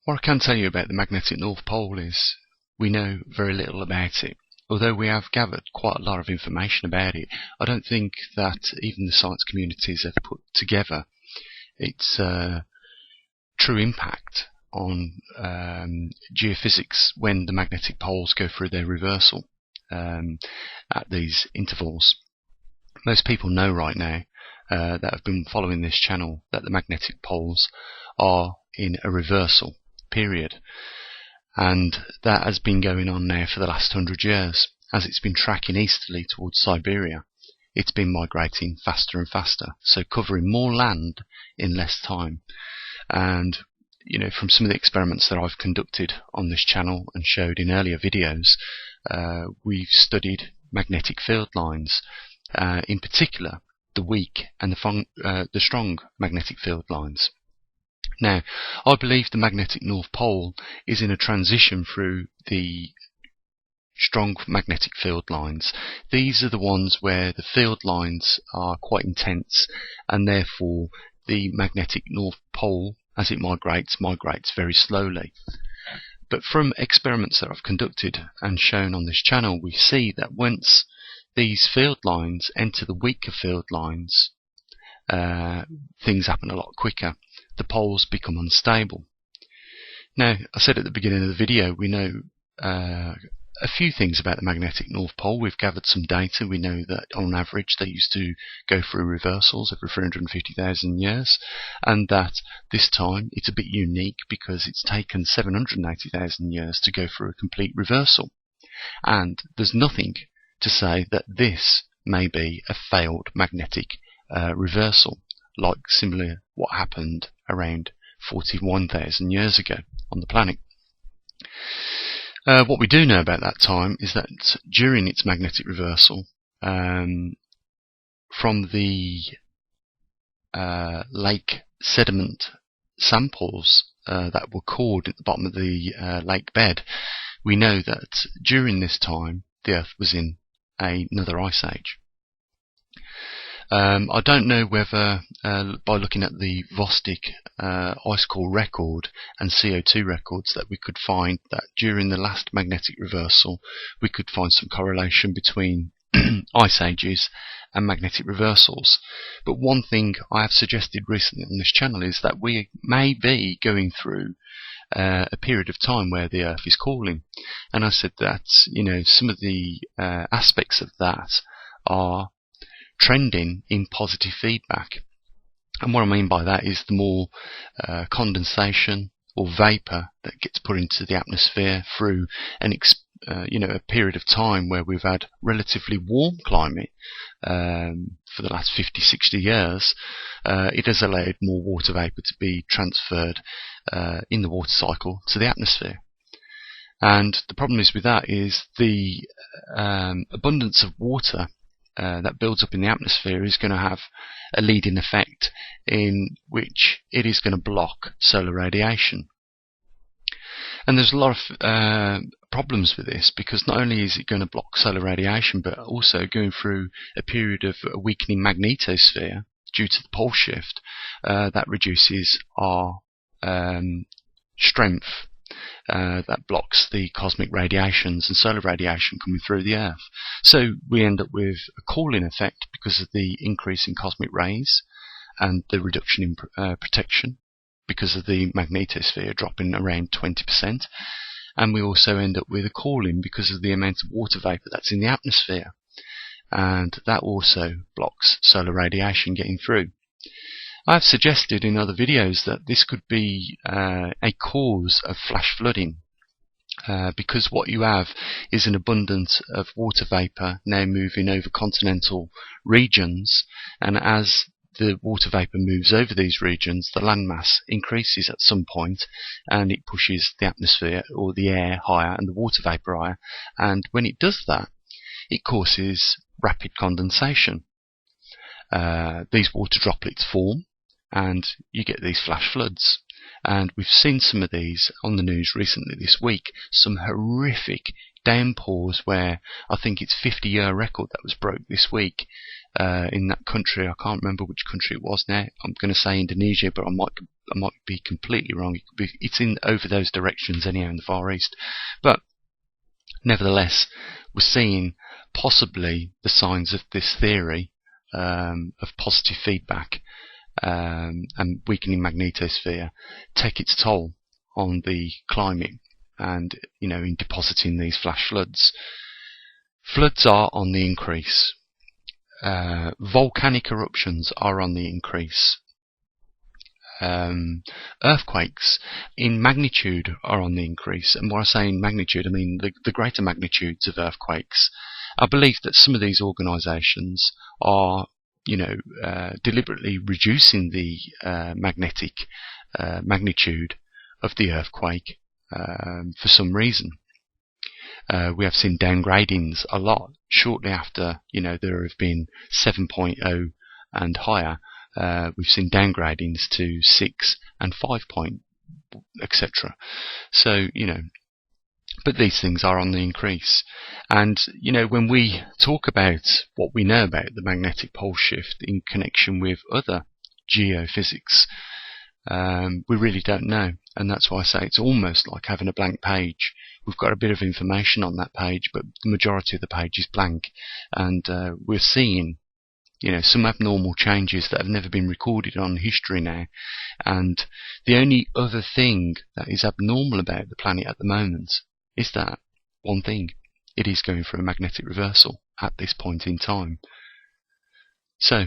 What I can tell you about the magnetic North Pole is we know very little about it. Although we have gathered quite a lot of information about it, I don't think that even the science communities have put together its true impact on geophysics when the magnetic poles go through their reversal at these intervals. Most people know right now that have been following this channel that the magnetic poles are in a reversal period, and that has been going on now for the last 100 years. As it's been tracking easterly towards Siberia, it's been migrating faster and faster, so covering more land in less time. And from some of the experiments that I've conducted on this channel and showed in earlier videos, we've studied magnetic field lines, in particular the weak and the strong magnetic field lines. Now, I believe the magnetic North Pole is in a transition through the strong magnetic field lines. These are the ones where the field lines are quite intense, and therefore the magnetic North Pole, as it migrates very slowly. But from experiments that I've conducted and shown on this channel, we see that once these field lines enter the weaker field lines, things happen a lot quicker. The poles become unstable. Now, I said at the beginning of the video, we know a few things about the magnetic North Pole. We've gathered some data. We know that on average they used to go through reversals every 350,000 years, and that this time it's a bit unique because it's taken 780,000 years to go through a complete reversal. And there's nothing to say that this may be a failed magnetic reversal, like similar what happened around 41,000 years ago on the planet. What we do know about that time is that during its magnetic reversal, from the lake sediment samples that were cored at the bottom of the lake bed, we know that during this time the Earth was in another ice age. I don't know whether by looking at the Vostok ice core record and CO2 records that we could find that during the last magnetic reversal we could find some correlation between ice ages and magnetic reversals. But one thing I have suggested recently on this channel is that we may be going through a period of time where the Earth is cooling, and I said that some of the aspects of that are trending in positive feedback. And what I mean by that is the more condensation or vapor that gets put into the atmosphere through a period of time where we've had relatively warm climate for the last 50-60 years, it has allowed more water vapor to be transferred in the water cycle to the atmosphere. And the problem is with that is the abundance of water that builds up in the atmosphere is going to have a leading effect in which it is going to block solar radiation. And there's a lot of problems with this, because not only is it going to block solar radiation, but also going through a period of a weakening magnetosphere due to the pole shift that reduces our strength. That blocks the cosmic radiations and solar radiation coming through the Earth. So we end up with a cooling effect because of the increase in cosmic rays and the reduction in protection because of the magnetosphere dropping around 20%. And we also end up with a cooling because of the amount of water vapor that's in the atmosphere. And that also blocks solar radiation getting through. I've suggested in other videos that this could be a cause of flash flooding, because what you have is an abundance of water vapor now moving over continental regions, and as the water vapor moves over these regions, the landmass increases at some point, and it pushes the atmosphere or the air higher and the water vapor higher, and when it does that, it causes rapid condensation. These water droplets form, and you get these flash floods. And we've seen some of these on the news recently this week, some horrific downpours where I think it's 50-year record that was broke this week, in that country. I can't remember which country it was now. I'm going to say Indonesia, but I might be completely wrong. It's in over those directions anyhow, in the Far East. But nevertheless, we're seeing possibly the signs of this theory of positive feedback and weakening magnetosphere take its toll on the climate, and in depositing these flash floods. Floods are on the increase. Volcanic eruptions are on the increase. Earthquakes in magnitude are on the increase, and when I say in magnitude, I mean the greater magnitudes of earthquakes. I believe that some of these organisations are, deliberately reducing the magnetic magnitude of the earthquake for some reason. We have seen downgradings a lot shortly after, there have been 7.0 and higher. We've seen downgradings to 6 and 5 point, etc. So, but these things are on the increase. And, when we talk about what we know about the magnetic pole shift in connection with other geophysics, we really don't know. And that's why I say it's almost like having a blank page. We've got a bit of information on that page, but the majority of the page is blank. And we're seeing, some abnormal changes that have never been recorded on history now. And the only other thing that is abnormal about the planet at the moment is that one thing. It is going through a magnetic reversal at this point in time. So,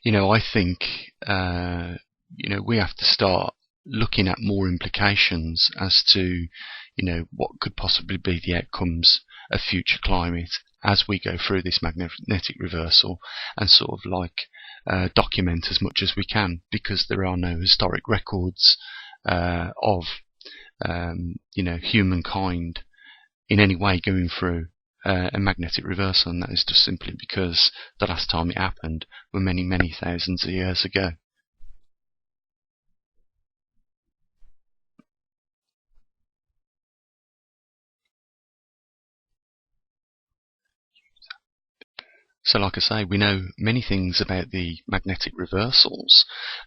I think, we have to start looking at more implications as to, what could possibly be the outcomes of future climate as we go through this magnetic reversal, and sort of document as much as we can, because there are no historic records of humankind in any way going through a magnetic reversal, and that is just simply because the last time it happened were many, many thousands of years ago. So like I say, we know many things about the magnetic reversals.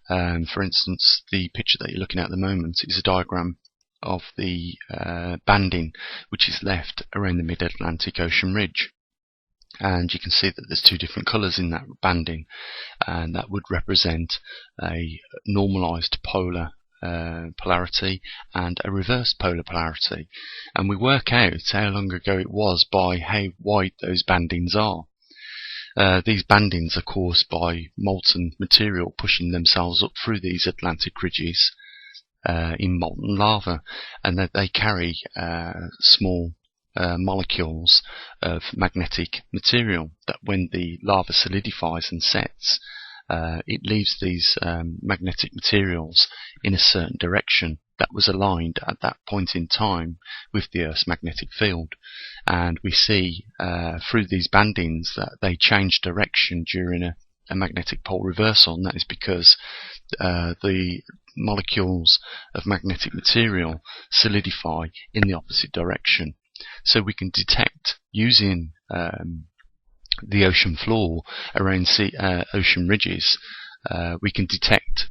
For instance, the picture that you're looking at the moment is a diagram of the banding which is left around the mid-Atlantic Ocean ridge. And you can see that there's two different colours in that banding, and that would represent a normalised polar polarity and a reversed polar polarity. And we work out how long ago it was by how wide those bandings are. These bandings are caused by molten material pushing themselves up through these Atlantic ridges in molten lava, and that they carry small molecules of magnetic material that when the lava solidifies and sets, it leaves these magnetic materials in a certain direction that was aligned at that point in time with the Earth's magnetic field. And we see through these bandings that they change direction during a magnetic pole reversal, and that is because the molecules of magnetic material solidify in the opposite direction. So we can detect, using the ocean floor around ocean ridges, we can detect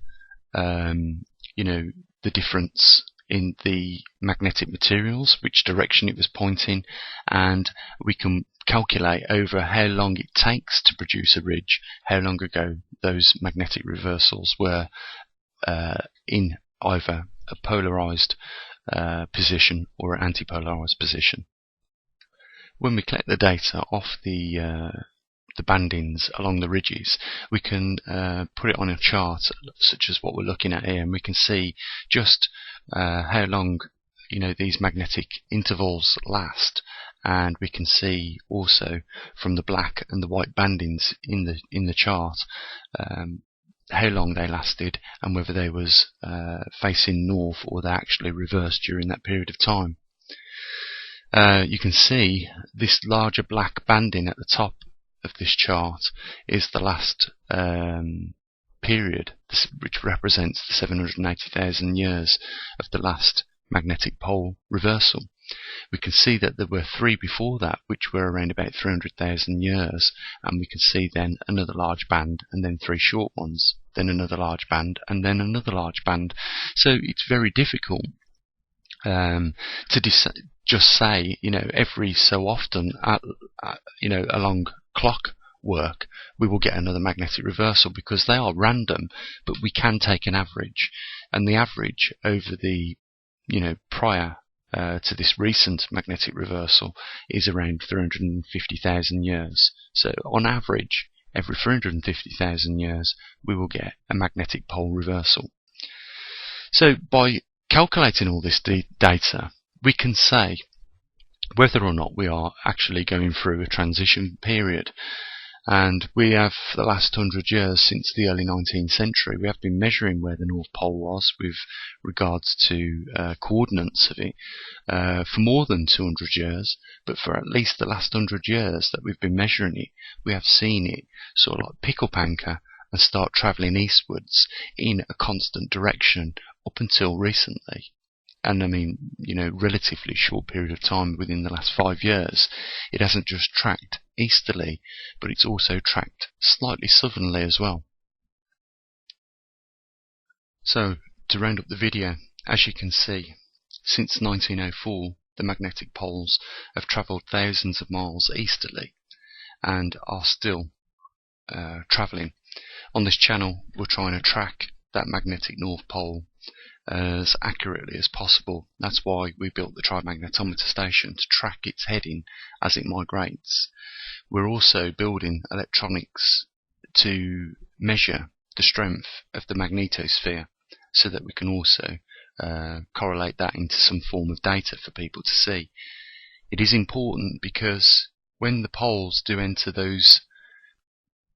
the difference in the magnetic materials, which direction it was pointing, and we can calculate over how long it takes to produce a ridge, how long ago those magnetic reversals were in either a polarized position or an anti-polarized position. When we collect the data off the bandings along the ridges, we can put it on a chart such as what we're looking at here, and we can see just how long these magnetic intervals last, and we can see also from the black and the white bandings in the chart how long they lasted and whether they was facing north or they actually reversed during that period of time. You can see this larger black banding at the top of this chart is the last period, which represents the 780,000 years of the last magnetic pole reversal. We can see that there were 3 before that, which were around about 300,000 years, and we can see then another large band, and then 3 short ones, then another large band, and then another large band. So it's very difficult to just say, every so often, along clockwork, we will get another magnetic reversal, because they are random, but we can take an average, and the average over the prior to this recent magnetic reversal is around 350,000 years. So on average, every 350,000 years, we will get a magnetic pole reversal. So by calculating all this data, we can say whether or not we are actually going through a transition period. And we have, for the last 100 years, since the early 19th century, we have been measuring where the North Pole was with regards to coordinates of it for more than 200 years, but for at least the last 100 years that we've been measuring it, we have seen it sort of like pick up anchor and start travelling eastwards in a constant direction up until recently. And I mean, relatively short period of time within the last 5 years, it hasn't just tracked easterly, but it's also tracked slightly southerly as well. So, to round up the video, as you can see, since 1904, the magnetic poles have travelled thousands of miles easterly and are still travelling. On this channel, we're trying to track that magnetic North Pole as accurately as possible. That's why we built the trimagnetometer station, to track its heading as it migrates. We're also building electronics to measure the strength of the magnetosphere, so that we can also correlate that into some form of data for people to see. It is important because when the poles do enter those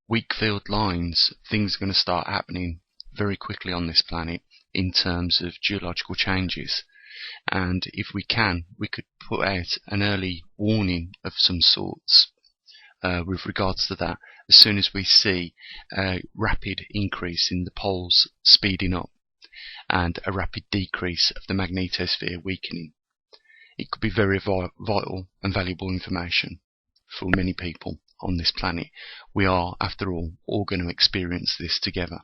weak field lines, things are going to start happening very quickly on this planet in terms of geological changes. And if we could put out an early warning of some sorts with regards to that, as soon as we see a rapid increase in the poles speeding up and a rapid decrease of the magnetosphere weakening. It could be very vital and valuable information for many people on this planet. We are, after all going to experience this together.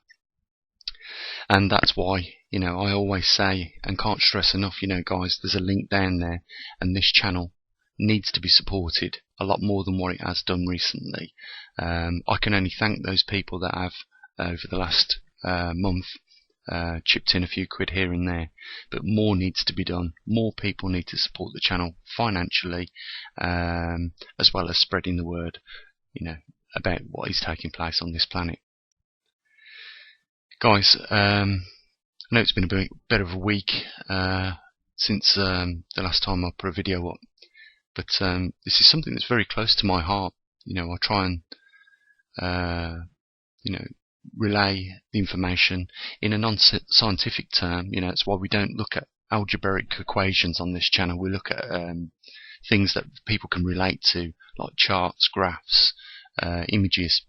And that's why, I always say, and can't stress enough, guys, there's a link down there, and this channel needs to be supported a lot more than what it has done recently. I can only thank those people that have, over the last month, chipped in a few quid here and there, but more needs to be done. More people need to support the channel financially, as well as spreading the word, about what is taking place on this planet. Guys, I know it's been a bit of a week since the last time I put a video up, but this is something that's very close to my heart. I try and relay the information in a non-scientific term. That's why we don't look at algebraic equations on this channel. We look at things that people can relate to, like charts, graphs, images,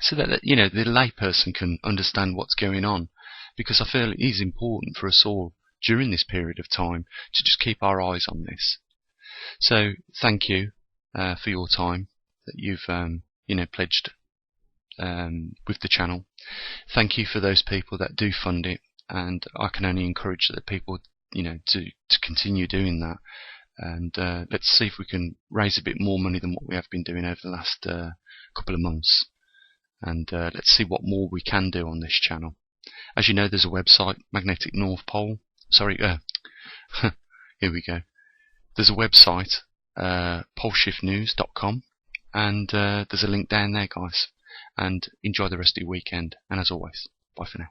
so that the layperson can understand what's going on, because I feel it is important for us all during this period of time to just keep our eyes on this. So thank you for your time that you've pledged with the channel. Thank you for those people that do fund it, and I can only encourage the people to continue doing that. And let's see if we can raise a bit more money than what we have been doing over the last couple of months. And let's see what more we can do on this channel. As you know, there's a website, Magnetic North Pole. Sorry, here we go. There's a website, poleshiftnews.com, and there's a link down there, guys. And enjoy the rest of your weekend. And as always, bye for now.